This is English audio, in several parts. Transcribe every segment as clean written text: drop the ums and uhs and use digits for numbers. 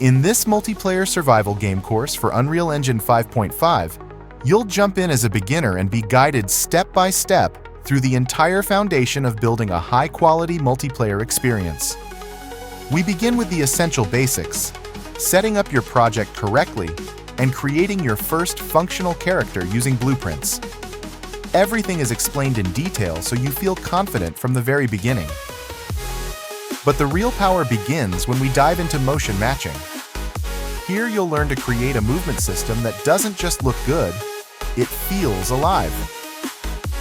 In this multiplayer survival game course for Unreal Engine 5.5, you'll jump in as a beginner and be guided step by step through the entire foundation of building a high-quality multiplayer experience. We begin with the essential basics, setting up your project correctly and creating your first functional character using blueprints. Everything is explained in detail so you feel confident from the very beginning. But the real power begins when we dive into motion matching. Here you'll learn to create a movement system that doesn't just look good, it feels alive.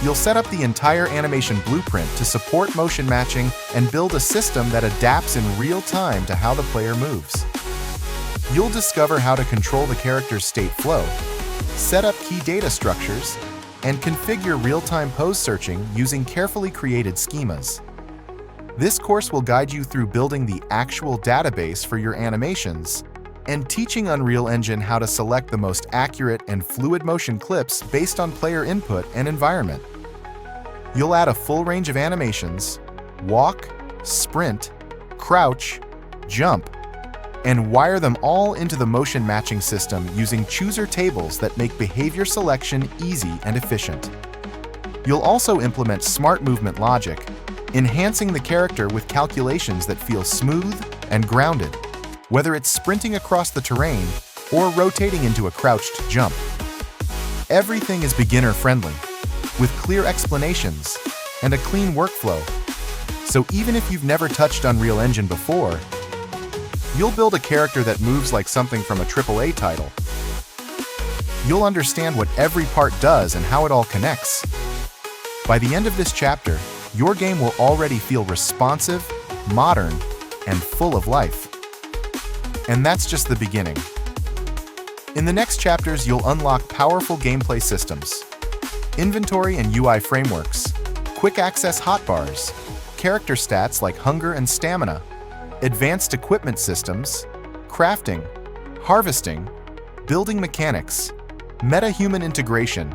You'll set up the entire animation blueprint to support motion matching and build a system that adapts in real time to how the player moves. You'll discover how to control the character's state flow, set up key data structures, and configure real-time pose searching using carefully created schemas. This course will guide you through building the actual database for your animations and teaching Unreal Engine how to select the most accurate and fluid motion clips based on player input and environment. You'll add a full range of animations, walk, sprint, crouch, jump, and wire them all into the motion matching system using chooser tables that make behavior selection easy and efficient. You'll also implement smart movement logic, enhancing the character with calculations that feel smooth and grounded, whether it's sprinting across the terrain or rotating into a crouched jump. Everything is beginner-friendly, with clear explanations and a clean workflow. So even if you've never touched Unreal Engine before, you'll build a character that moves like something from a AAA title. You'll understand what every part does and how it all connects. By the end of this chapter, your game will already feel responsive, modern, and full of life. And that's just the beginning. In the next chapters, you'll unlock powerful gameplay systems, inventory and UI frameworks, quick access hotbars, character stats like hunger and stamina, advanced equipment systems, crafting, harvesting, building mechanics, meta-human integration,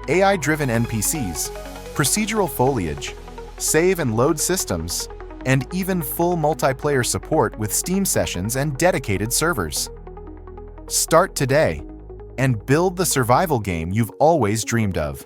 AI-driven NPCs, procedural foliage, save and load systems, and even full multiplayer support with Steam sessions and dedicated servers. Start today and build the survival game you've always dreamed of.